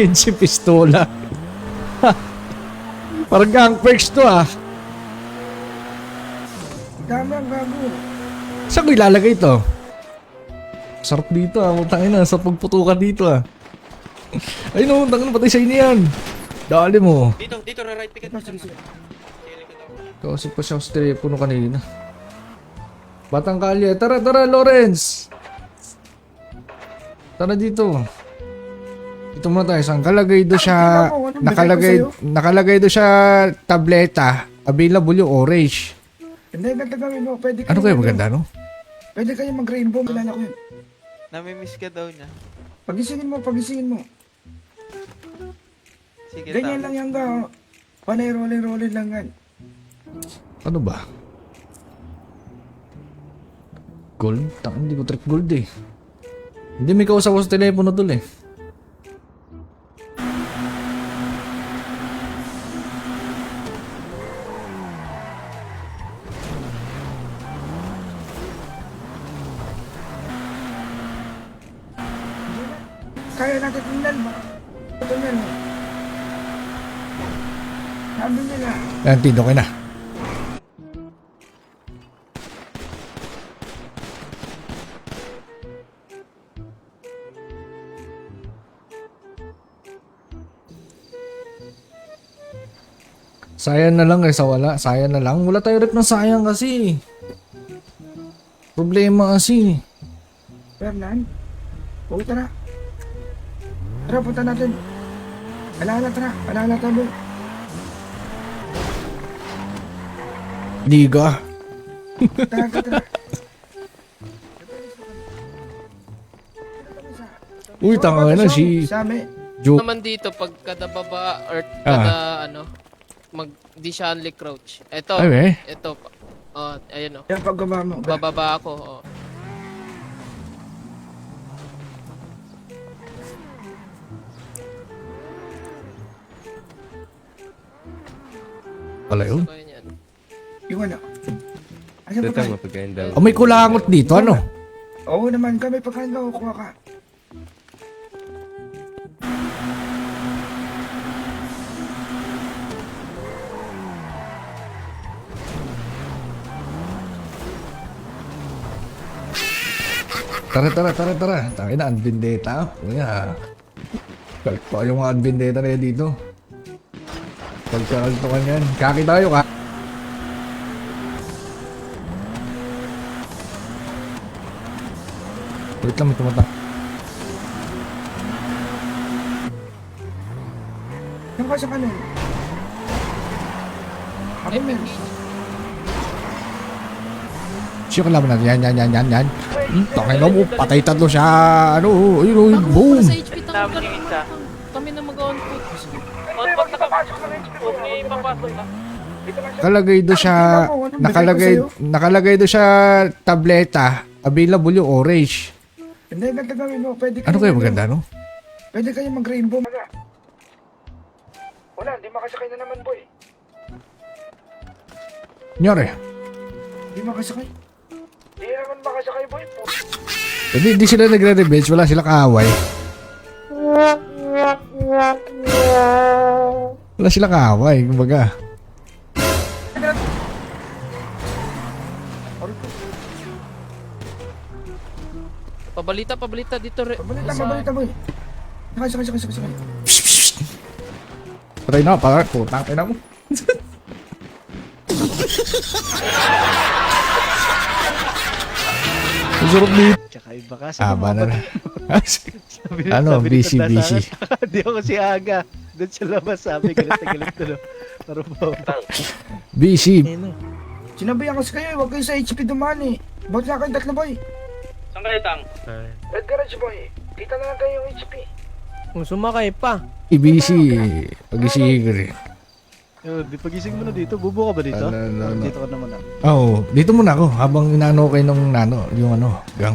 15 pistola. Parang gang perks to ah. Dami ang gago. Saan ko ilalagay ito? Sarap dito ah. Mutangin na. Sa pagputukan dito ah. Ay no, tangin patay sa inyo yan. Dali mo. Dito, right picket. Sige. Kausap pa siya sa telepono kanina. Batang kalye. Tara, Lawrence. Tara dito. Dito muna tayo. Saan kalagay do siya? Nakalagay do siya tableta. Available yung orange. Hindi, ganda gawin mo. Pwede Ano kaya maganda no? Pwede kayo mag-rainbow. Kilala ko yun. Namimiss ka daw niya. Pagisingin mo. Sige, Ganyan lang yan ga. Panay rolling lang yan. Ano ba? Gold? Hindi ko trip gold eh. Hindi may kausap ko sa telepono dul eh. Kaya natin tingnan ba? Ito yan eh. Sabi nila. Yan, tindo kayo na. Sayang na lang kaysa wala. Sayang na lang. Wala tayo rep ng sayang kasi. Problema kasi. Fernan? Oo, tara. Tara, punta natin. Alala tayo. Liga. Tara. Uy, tanga na si Sami. Joke. Naman dito pag kada baba or kada di siya only crouch. Ito. Ay, Ito. Oh, ayun oh. Yan pagbaba mo. Bababa ako. Oh. Wala yun. So, yan. Yung ano. Asan pa tayo? Oh, may kulangot dito. Ano? Oo naman, kami pagkain ka, kukuha ka. Tara. Tangin na, Anbindeta. Kaya, kalpa yung mga Anbindeta na yan dito. Pagkakaltukan yan. Kaki tayo ka. Wait lang, may tumata. Yan ka sa kanan. Ako men. Siya kalaban natin. Yan. Tangin na mo, patay tatlo siya. Ano, yun, boom. Sa HP kami na mag-on foot. Okay, papasok na. Nakalagay do siya, nakalagay do siya tableta. Available yung orange. Hindi, ganda gawin mo. Pwede Ano kaya maganda no? Pwede kayo mag-rainbow. Wala, hindi makasakay na naman boy. Nyari. Hindi makasakay. Hindi naman makasakay boy. Hindi sila nagre-revenge, wala sila kaaway. Wala sila kaaway, kumbaga. Pabalita dito. Pabalita boy. Sakay. Patay na, para putang ina mo. Sarap dito. Tsaka iba kasi. Ba na. Ano, busy. Hindi ako si Aga. Doon sa labas sabi, galit na. Pero po. Busy. Sinabihan kasi kayo, huwag kayo sa HP dumaan eh. Ba't na kayo tatlo boy? Saan kayo, Tang? Red Garage boy. Kita na lang tayo yung HP. Kung sumakay pa. Busy. Pag-isig rin. Di pagising mo na dito. Bubo ka ba dito? Ano. Dito ka naman ah. Oo, dito muna ako habang inaano kayo nung yung gang.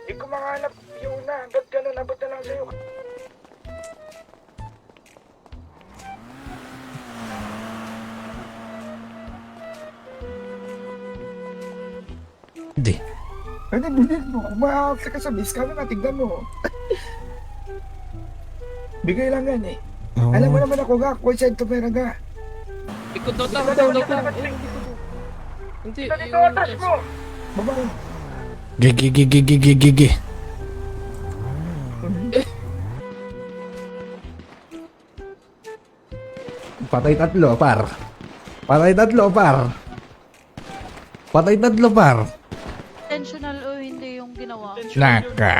Hindi ko makahanap yung una. Ba't ganun? Abot na lang sa'yo. Hindi. Pwede bilhin mo. Kung makakakita ka sa base kami, matignan mo. Bigay lang yan eh. Oo. Alam mo naman ako ga, kung saan ito pera ga. Ikot daw tang, Dito, daw dito, tang. dito, Hindi, dito, yung atas mo! Baba mo. Gigi. Patay tatlo, par. Patay tatlo, par. Patay tatlo, par. Intentional o hindi yung ginawa. Naka.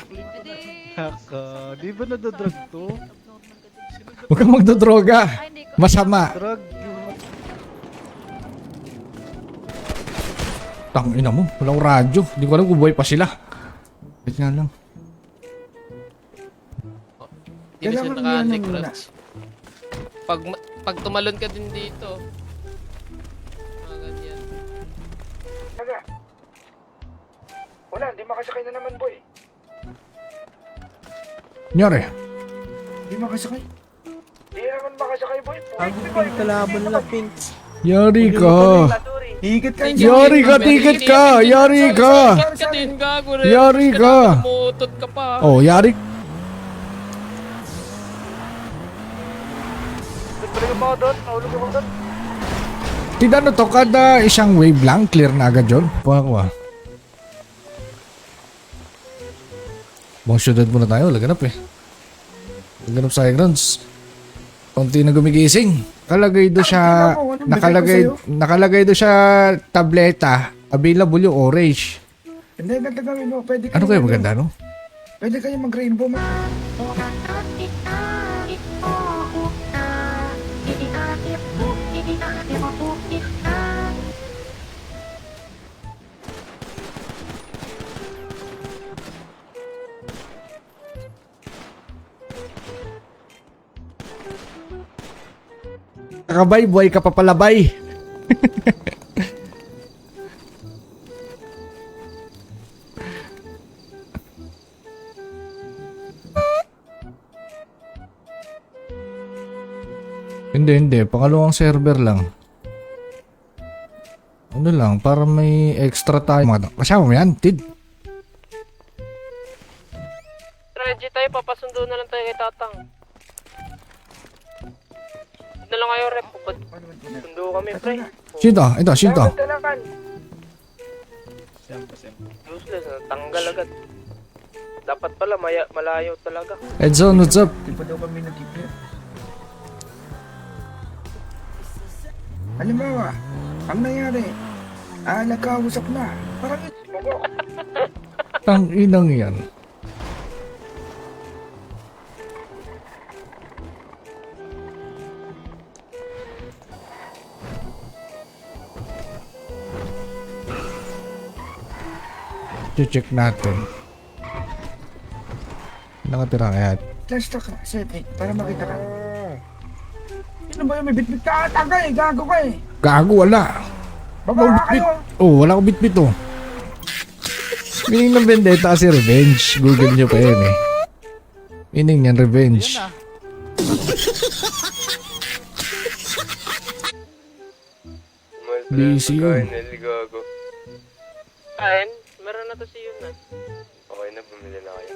Hindi. Haka, di ba nadodrug to? Abnormal ka din. Huwag kang magdodroga. Ay, hindi ko. Masama. Drug. Tangina mo, walang radyo. Hindi ko alam kung buhay pa sila. Wait nga lang. Hindi na siya Kailangan naka-unlick mo yan crouch. Pag tumalon ka din dito. Mga ganyan. Naga. Wala, hindi makasakay na naman boy. Nyari. Hindi makasakay. Hindi naman makasakay boy. Ang pink kalaban nila, pink. Yari ka. Higit ka Yari ka, ticket ka. Yari ka. Tikit ka din, gago rin. Yari ka. Umuutot ka pa. Oh, yari. Balik mo ako doon, mahulog ako doon. Tidano to, kada isang wave lang, clear na agad yun. Puha ko ah. Buong syudad muna tayo, laganap eh. Laganap sa high grounds. Konti na gumigising. Nakalagay do siya, nakalagay do siya tableta. Available yung orange. Hindi, ganda gawin mo. Pwede Ano kaya maganda, no? Pwede kayo mag-rainbow mo. Kakabay, buhay ka papalabay. Hindi. Pangalawang server lang. Ano lang, para may extra tayo. Kasama mo yan, Tid. Reggie tayo, papasundo na lang tayo kay Tatang. Na lang kayo, rep. Sundo kami, pre. Sino? Ito. Talakan. Useless, tanggal agad. Dapat pala, malayo talaga. Edson, what's up? Di pa daw kami nag-clear. Halimbawa, ang nangyari, nagkausap na. Parang Tang inang yan. Check natin. Nakatira kaya. just ka, setting, para makita ka. Ano ba yung may bitbit ka? Tagay, gago ka eh. Gago, wala. Baba kayo. Oh, wala akong bit-bit oh. Meaning ng vendetta kasi revenge. Google nyo pa yun eh. Meaning yan, revenge. Busy yun. Kain? Meron na to si Yun na. Okay na, bumili na kayo.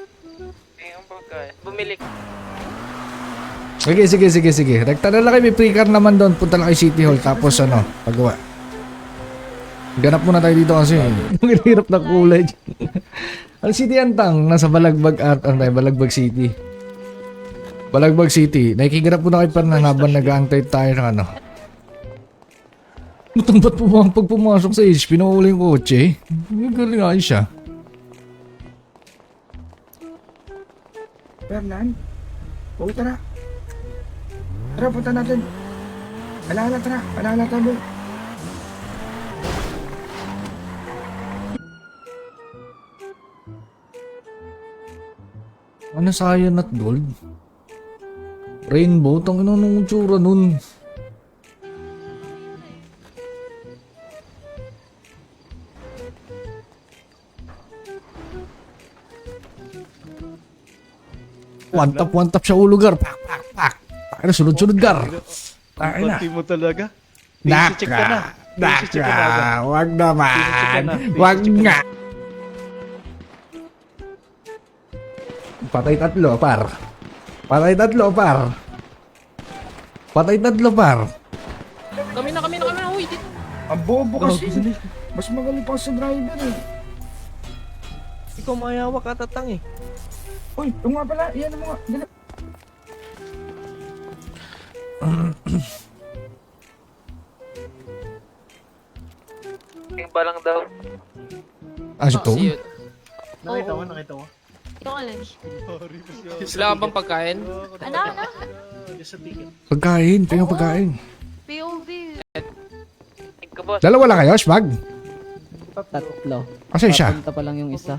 Ang pagkain. Bumili ka. Sige. Rekta na lang kayo. May pre-car naman doon. Punta lang kayo City Hall. Tapos ano, pagawa. Ganap muna tayo dito kasi. Yung hirap na kulay. Ang city antang. Nasa Balagbag Art. Ano tayo? Balagbag City. Balagbag City. Nakikiganap muna kayo pa na habang nag-aantay tayo ng ano. Ba't pag pumasok sa HP, nakawala yung kotse? Yung galing ayos siya. Fernan, huwag tara. Tara, punta natin. Alala tayo. Ano cyan at gold? Rainbow? Tangin nung tsura nun. One tap siya ulugar. Pak. Ano, sunod-sunod gar. Ay na. Pati mo talaga. Naka. Check ka na. Daka, wag naman. Piso na. Wag nga. Patay tatlo, par. Patay tatlo, par. Patay tatlo, par. Kami na. Uy, dito. Ang bobo kasi. Mas magaling pa sa driver eh. Ikaw mayawa ka tatang eh. Uy, yung nga pala, yan ang mga, dala. Yung pa lang daw. Ah, si Tom? See you. Nakita mo, nakita mo. Yung alin? Sila ka bang pagkain? Ano? Just sa ticket. Pagkain, tingnan pagkain. POV. Ikaw boss. Dalawa lang kayo, Smag? Tatlo. Kasi siya. Papunta pa lang yung isa.